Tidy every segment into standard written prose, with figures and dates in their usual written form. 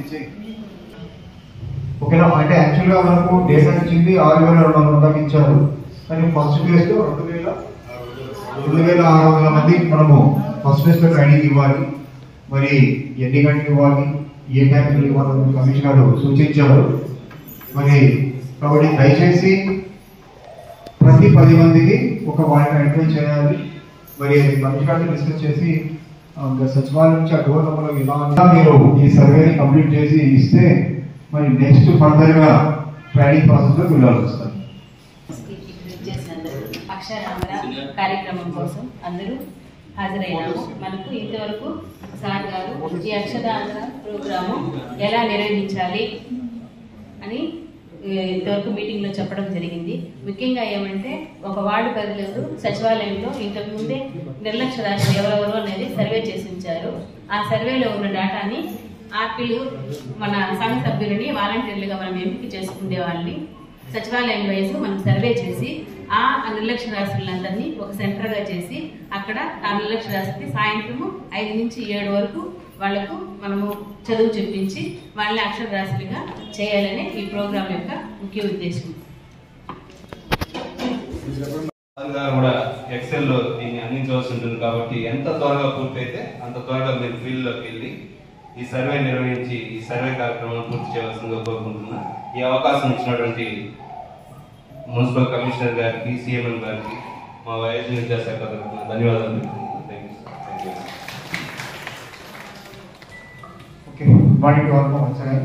ఇచ్చే ఓకేనా. అంటే యాక్చువల్గా మనకు డేటా ఇచ్చింది 6,200 ఇచ్చారు, కానీ ఫస్ట్ ఫేజ్లో 2,600 మందికి మనము ఫస్ట్ ఫేజ్లో ట్రైనింగ్ ఇవ్వాలి. మరి ఎన్ని గంటలు ఇవ్వాలి, ఏ టైంలో ఇవ్వాలని కమిషనర్ సూచించారు. మరి కాబట్టి దయచేసి ప్రతి 10 మందికి ఒక వాయిదా ఎంట్రీ చేయాలి. మరి కమిషనర్తో డిస్కస్ చేసి సచివాలయం నుంచి ఆ డోర్ నెంబర్లో ఇలా మీరు ఈ సర్వేని కంప్లీట్ చేసి ఇస్తే మరి నెక్స్ట్ ఫర్దర్గా ట్రైనింగ్ ప్రాసెస్లో వెళ్ళాల్సి వస్తుంది. అక్షరాంధ్ర కార్యక్రమం కోసం అందరూ హాజరైనాము. మనకు ఇంతవరకు సార్ గారు ఈ అక్షరాంధ్ర ప్రోగ్రాము ఎలా నిర్వహించాలి అని ఇంతవరకు మీటింగ్లో చెప్పడం జరిగింది. ముఖ్యంగా ఏమంటే ఒక వార్డు పరిధిలో సచివాలయంలో ఇంతకు ముందే నిర్లక్ష్య రాశులు ఎవరెవరు అనేది సర్వే చేసి ఉంచారు. ఆ సర్వేలో ఉన్న డేటాని ఆపిల్ మన సంఘ సభ్యులని వాలంటీర్లుగా మనం ఎంపిక చేసుకునే వాళ్ళని సచివాలయంలో వేసి మనం సర్వే చేసి ఆ నిర్లక్ష్య రాశులందరినీ ఒక సెంటర్గా చేసి అక్కడ ఆ నిర్లక్ష్య రాశికి సాయంత్రము 5 నుంచి 7 వరకు వాళ్లకు మనము చదువు చెప్పించి వాళ్ళని అక్షర రాశులుగా చేయాలనే ఈ ప్రోగ్రాం యొక్క ముఖ్య ఉద్దేశం. కూడా ఎక్సెల్ లో దీన్ని అందించవలసి ఉంటుంది కాబట్టి ఎంత త్వరగా పూర్తయితే అంత త్వరగా మీరు ఫీల్డ్ లోకి వెళ్ళి ఈ సర్వే నిర్వహించి ఈ సర్వే కార్యక్రమాన్ని పూర్తి చేయవలసిందిగా కోరుకుంటున్నా. ఈ అవకాశం ఇచ్చినటువంటి మున్సిపల్ కమిషనర్ గారికి, సిఎంఎం గారికి, మా వైద్య విద్యాశాఖ తరఫున ధన్యవాదాలు. ఓకే, మార్నింగ్ వచ్చాయి.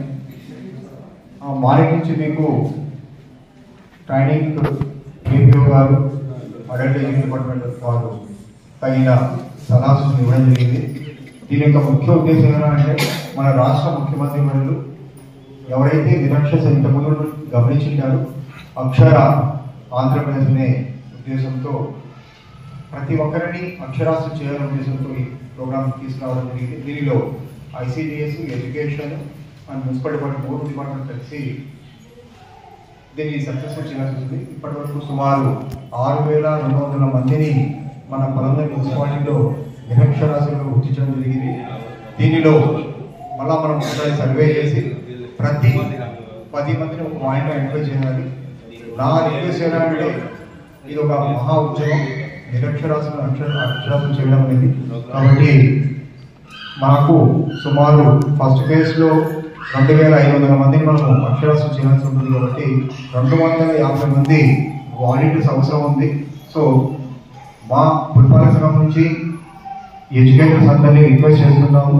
మార్నింగ్ నుంచి మీకు ట్రైనింగ్ ఏపీఓ గారు, అడల్ట్ ఎడ్యుకేషన్ డిపార్ట్మెంట్ వారు తగిన సలహాలు ఇవ్వడం జరిగింది. దీని యొక్క ముఖ్య ఉద్దేశం ఏంటంటే మన రాష్ట్ర ముఖ్యమంత్రి వర్యులు ఎవరైతే నిరక్షరత ఇంతకుముందు గమనించారో అక్షర ఆంధ్రప్రదేశ్ అనే ఉద్దేశంతో ప్రతి ఒక్కరిని అక్షరాస్యత చేయాలనే ఉద్దేశంతో ఈ ప్రోగ్రామ్ తీసుకురావడం జరిగింది. దీనిలో ICDS, education and municipal department 3 department కలిసి దీన్ని సక్సెస్ఫుల్ చేయాల్సి ఉంది. ఇప్పటి వరకు సుమారు 6,200 మందిని మన పొలంలో మున్సిపాలిటీలో నిరక్షరాస్యులుగా గుర్తించడం జరిగింది. దీనిలో మళ్ళా మనం ఒకసారి సర్వే చేసి ప్రతి 10 మందిని ఒక పాయింట్లో ఎంక్వైరీ చేయాలి. నా రిక్వెస్ట్ ఏంటంటే ఇది ఒక మహా ఉద్యమం, నిరక్షరాస్యులను అక్షరాస్యులు చేయడం అనేది. కాబట్టి మనకు సుమారు ఫస్ట్ ఫేజ్లో 2,500 మందిని మనం అక్షరాస్యులు చేయాల్సి ఉంటుంది. కాబట్టి 250 మంది వాలంటీర్స్ అవసరం ఉంది. సో మా పురపాలక సంఘం నుంచి ఎడ్యుకేటర్స్ అందరినీ రిక్వెస్ట్ చేస్తున్నాము,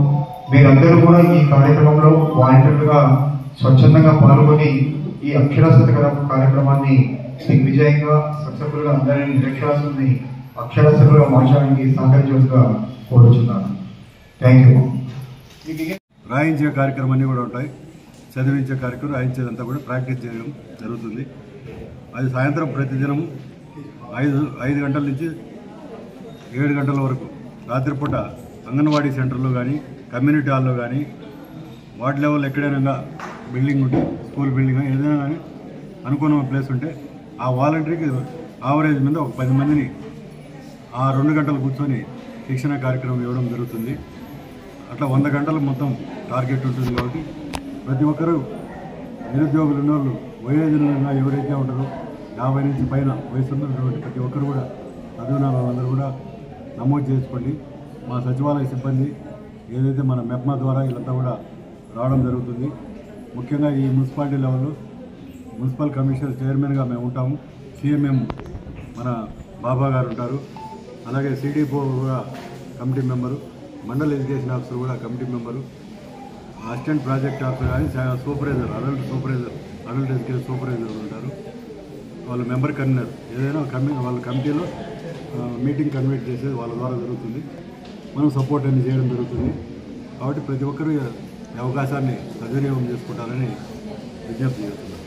మీరందరూ కూడా ఈ కార్యక్రమంలో వాలంటీర్లుగా స్వచ్ఛందంగా పాల్గొని ఈ అక్షరాస్యత కార్యక్రమాన్ని దిగ్విజయంగా సక్సెస్ఫుల్గా అందరినీ నిరక్షరాస్యుల్ని అక్షరాస్యులుగా మార్చడానికి సహకరించవలసిగా కోరుచున్నాను. Thank you. రాయించే కార్యక్రమాన్ని కూడా ఉంటాయి, చదివించే కార్యక్రమం, రాయించేదంతా కూడా ప్రాక్టీస్ చేయడం జరుగుతుంది. అది సాయంత్రం ప్రతిదినం 5 గంటల నుంచి 7 గంటల వరకు రాత్రిపూట అంగన్వాడీ సెంటర్లో కానీ, కమ్యూనిటీ హాల్లో కానీ, వార్డ్ లెవెల్ ఎక్కడైనా బిల్డింగ్ ఉంటే, స్కూల్ బిల్డింగ్ ఏదైనా కానీ అనుకున్న ప్లేస్ ఉంటే ఆ వాలంటీర్కి యావరేజ్ మీద ఒక 10 మందిని ఆ 2 గంటలు కూర్చొని శిక్షణ కార్యక్రమం ఇవ్వడం జరుగుతుంది. అట్లా 100 గంటలు మొత్తం టార్గెట్ ఉంటుంది. కాబట్టి ప్రతి ఒక్కరూ నిరుద్యోగులు ఉన్నోళ్ళు, వయోజనులుగా ఎవరైతే ఉంటారో 50 నుంచి పైన వయసు ఉన్నటువంటి ప్రతి ఒక్కరు కూడా చదివిన వాళ్ళందరూ కూడా నమోదు చేసుకోండి. మా సచివాలయ సిబ్బంది ఏదైతే మన మెప్మా ద్వారా వీళ్ళంతా కూడా రావడం జరుగుతుంది. ముఖ్యంగా ఈ మున్సిపాలిటీ లెవెల్లో మున్సిపల్ కమిషనర్ చైర్మన్గా మేము ఉంటాము. సిఎంఎం మన బాబా గారు ఉంటారు. అలాగే సిడిపో కూడా committee member, mandal education officer కూడా committee member, assistant project officer కానీ సూపర్వైజర్, అడల్ట్ ఎడ్యుకేషన్ సూపర్వైజర్ ఉంటారు. వాళ్ళ మెంబర్ కన్వీనర్ ఏదైనా వాళ్ళ కమిటీలో మీటింగ్ కన్వీట్ చేసేది వాళ్ళ ద్వారా జరుగుతుంది. మనం సపోర్ట్ అన్ని చేయడం జరుగుతుంది. కాబట్టి ప్రతి ఒక్కరూ ఈ అవకాశాన్ని సద్వినియోగం చేసుకుంటారని విజ్ఞప్తి చేస్తున్నాం.